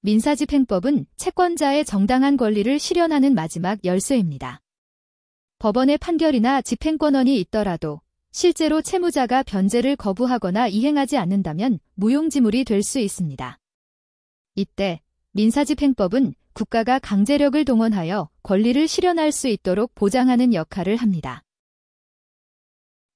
민사집행법은 채권자의 정당한 권리를 실현하는 마지막 열쇠입니다. 법원의 판결이나 집행권한이 있더라도 실제로 채무자가 변제를 거부하거나 이행하지 않는다면 무용지물이 될 수 있습니다. 이때 민사집행법은 국가가 강제력을 동원하여 권리를 실현할 수 있도록 보장하는 역할을 합니다.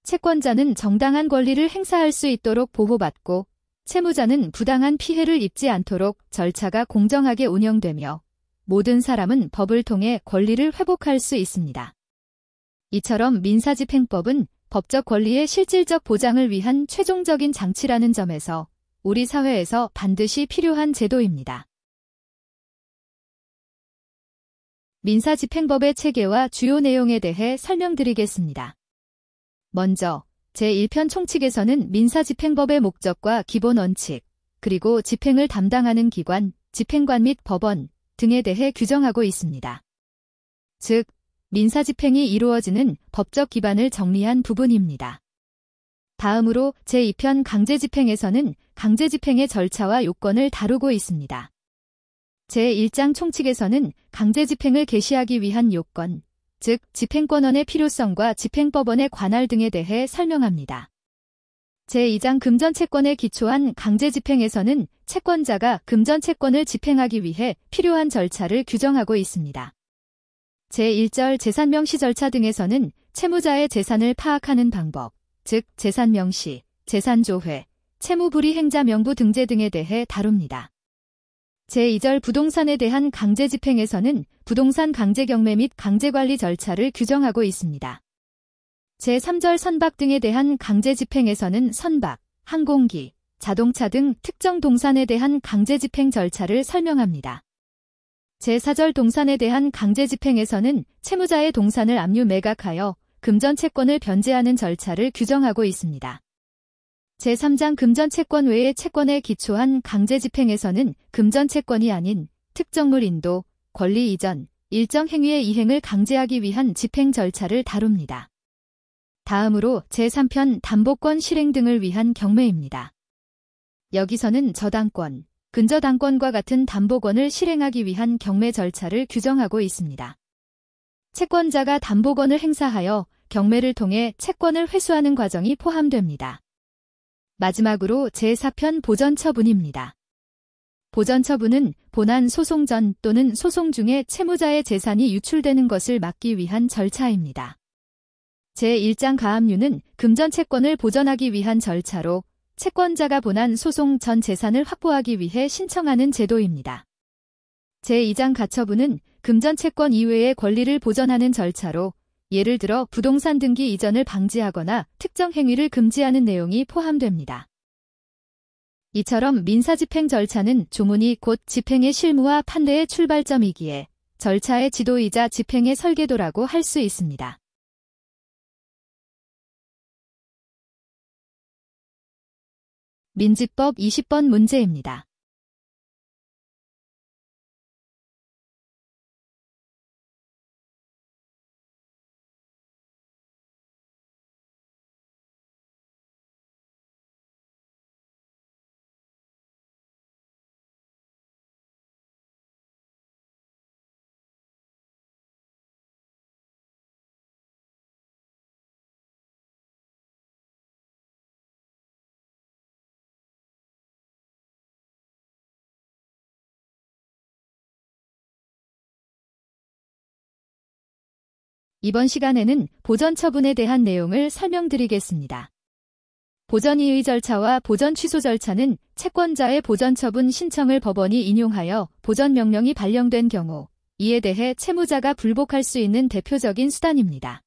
채권자는 정당한 권리를 행사할 수 있도록 보호받고 채무자는 부당한 피해를 입지 않도록 절차가 공정하게 운영되며 모든 사람은 법을 통해 권리를 회복할 수 있습니다. 이처럼 민사집행법은 법적 권리의 실질적 보장을 위한 최종적인 장치라는 점에서 우리 사회에서 반드시 필요한 제도입니다. 민사집행법의 체계와 주요 내용에 대해 설명드리겠습니다. 먼저 제1편 총칙에서는 민사집행법의 목적과 기본 원칙, 그리고 집행을 담당하는 기관, 집행관 및 법원 등에 대해 규정하고 있습니다. 즉, 민사집행이 이루어지는 법적 기반을 정리한 부분입니다. 다음으로 제2편 강제집행에서는 강제집행의 절차와 요건을 다루고 있습니다. 제1장 총칙에서는 강제집행을 개시하기 위한 요건, 즉 집행권한의 필요성과 집행법원의 관할 등에 대해 설명합니다. 제2장 금전채권에 기초한 강제집행에서는 채권자가 금전채권을 집행하기 위해 필요한 절차를 규정하고 있습니다. 제1절 재산명시 절차 등에서는 채무자의 재산을 파악하는 방법, 즉 재산명시, 재산조회, 채무불이행자 명부 등재 등에 대해 다룹니다. 제2절 부동산에 대한 강제집행에서는 부동산 강제경매 및 강제관리 절차를 규정하고 있습니다. 제3절 선박 등에 대한 강제집행에서는 선박, 항공기, 자동차 등 특정 동산에 대한 강제집행 절차를 설명합니다. 제4절 동산에 대한 강제집행에서는 채무자의 동산을 압류 매각하여 금전채권을 변제하는 절차를 규정하고 있습니다. 제3장 금전채권 외의 채권에 기초한 강제집행에서는 금전채권이 아닌 특정물 인도, 권리 이전, 일정 행위의 이행을 강제하기 위한 집행 절차를 다룹니다. 다음으로 제3편 담보권 실행 등을 위한 경매입니다. 여기서는 저당권, 근저당권과 같은 담보권을 실행하기 위한 경매 절차를 규정하고 있습니다. 채권자가 담보권을 행사하여 경매를 통해 채권을 회수하는 과정이 포함됩니다. 마지막으로 제4편 보전처분입니다. 보전처분은 본안 소송 전 또는 소송 중에 채무자의 재산이 유출되는 것을 막기 위한 절차입니다. 제1장 가압류는 금전채권을 보전하기 위한 절차로 채권자가 본안 소송 전 재산을 확보하기 위해 신청하는 제도입니다. 제2장 가처분은 금전채권 이외의 권리를 보전하는 절차로 예를 들어 부동산 등기 이전을 방지하거나 특정 행위를 금지하는 내용이 포함됩니다. 이처럼 민사집행 절차는 조문이 곧 집행의 실무와 판례의 출발점이기에 절차의 지도이자 집행의 설계도라고 할 수 있습니다. 민지법 20번 문제입니다. 이번 시간에는 보전처분에 대한 내용을 설명드리겠습니다. 보전이의 절차와 보전취소 절차는 채권자의 보전처분 신청을 법원이 인용하여 보전명령이 발령된 경우 이에 대해 채무자가 불복할 수 있는 대표적인 수단입니다.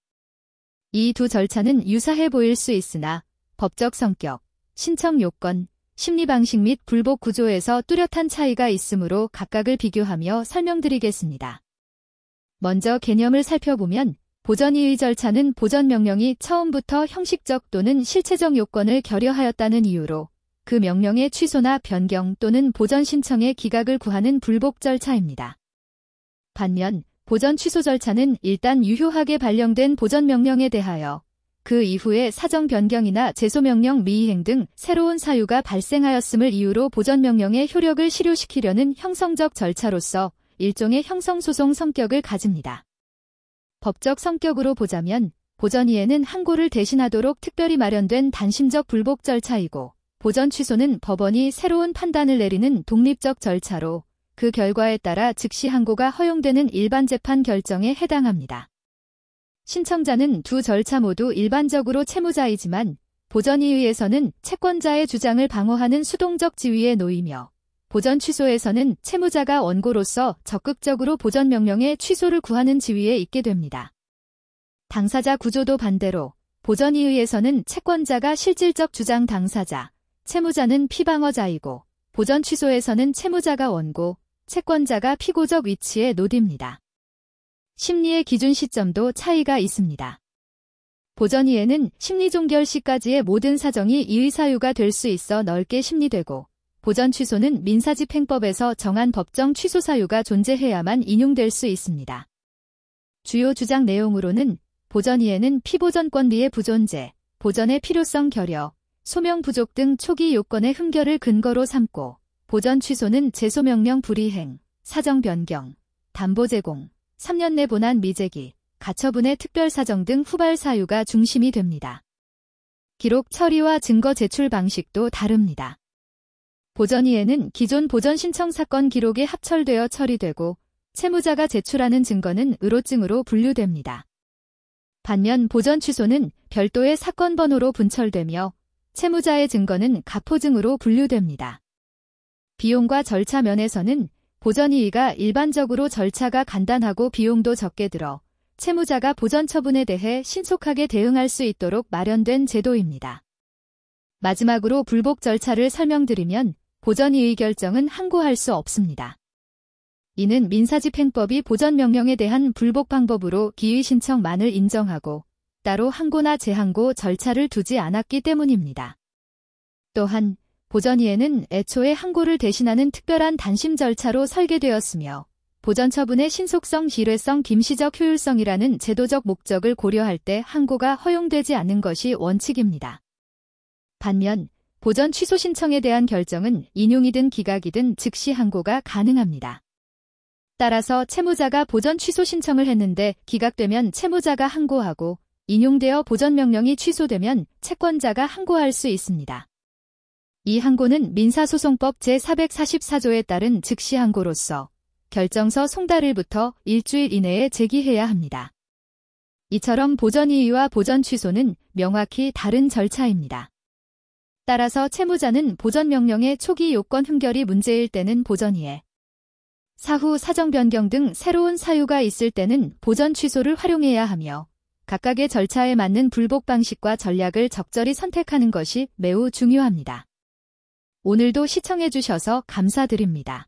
이 두 절차는 유사해 보일 수 있으나 법적 성격, 신청 요건, 심리 방식 및 불복 구조에서 뚜렷한 차이가 있으므로 각각을 비교하며 설명드리겠습니다. 먼저 개념을 살펴보면 보전이의 절차는 보전명령이 처음부터 형식적 또는 실체적 요건을 결여하였다는 이유로 그 명령의 취소나 변경 또는 보전 신청의 기각을 구하는 불복 절차입니다. 반면 보전 취소 절차는 일단 유효하게 발령된 보전명령에 대하여 그 이후에 사정 변경이나 제소명령 미이행 등 새로운 사유가 발생하였음을 이유로 보전명령의 효력을 실효시키려는 형성적 절차로서 일종의 형성소송 성격을 가집니다. 법적 성격으로 보자면 보전이해는 항고를 대신하도록 특별히 마련된 단심적 불복 절차이고 보전 취소는 법원이 새로운 판단을 내리는 독립적 절차로 그 결과에 따라 즉시 항고가 허용되는 일반 재판 결정에 해당합니다. 신청자는 두 절차 모두 일반적으로 채무자이지만 보전이의에서는 채권자의 주장을 방어하는 수동적 지위에 놓이며 보전 취소에서는 채무자가 원고로서 적극적으로 보전명령의 취소를 구하는 지위에 있게 됩니다. 당사자 구조도 반대로 보전이의에서는 채권자가 실질적 주장 당사자, 채무자는 피방어자이고 보전 취소에서는 채무자가 원고, 채권자가 피고적 위치에 놓입니다. 심리의 기준 시점도 차이가 있습니다. 보전이해는 심리종결 시까지의 모든 사정이 이의사유가 될 수 있어 넓게 심리되고 보전 취소는 민사집행법에서 정한 법정 취소 사유가 존재해야만 인용될 수 있습니다. 주요 주장 내용으로는 보전이해는 피보전권리의 부존재, 보전의 필요성 결여, 소명 부족 등 초기 요건의 흠결을 근거로 삼고 보전 취소는 제소명령 불이행, 사정 변경, 담보 제공, 3년 내 본안 미제기, 가처분의 특별사정 등 후발 사유가 중심이 됩니다. 기록 처리와 증거 제출 방식도 다릅니다. 보전이해는 기존 보전 신청 사건 기록에 합철되어 처리되고 채무자가 제출하는 증거는 의로증으로 분류됩니다. 반면 보전 취소는 별도의 사건 번호로 분철되며 채무자의 증거는 가포증으로 분류됩니다. 비용과 절차 면에서는 보전이의가 일반적으로 절차가 간단하고 비용도 적게 들어 채무자가 보전 처분에 대해 신속하게 대응할 수 있도록 마련된 제도입니다. 마지막으로 불복 절차를 설명드리면 보전이의 결정은 항고할 수 없습니다. 이는 민사집행법이 보전명령에 대한 불복 방법으로 기의 신청만을 인정하고 따로 항고나 재항고 절차를 두지 않았기 때문입니다. 또한 보전이해는 애초에 항고를 대신하는 특별한 단심 절차로 설계되었으며 보전 처분의 신속성, 실효성, 김시적 효율성이라는 제도적 목적을 고려할 때 항고가 허용되지 않는 것이 원칙입니다. 반면 보전 취소 신청에 대한 결정은 인용이든 기각이든 즉시 항고가 가능합니다. 따라서 채무자가 보전 취소 신청을 했는데 기각되면 채무자가 항고하고 인용되어 보전명령이 취소되면 채권자가 항고할 수 있습니다. 이 항고는 민사소송법 제444조에 따른 즉시 항고로서 결정서 송달일부터 일주일 이내에 제기해야 합니다. 이처럼 보전이의와 보전 취소는 명확히 다른 절차입니다. 따라서 채무자는 보전명령의 초기 요건 흠결이 문제일 때는 보전이해, 사후 사정 변경 등 새로운 사유가 있을 때는 보전 취소를 활용해야 하며 각각의 절차에 맞는 불복 방식과 전략을 적절히 선택하는 것이 매우 중요합니다. 오늘도 시청해주셔서 감사드립니다.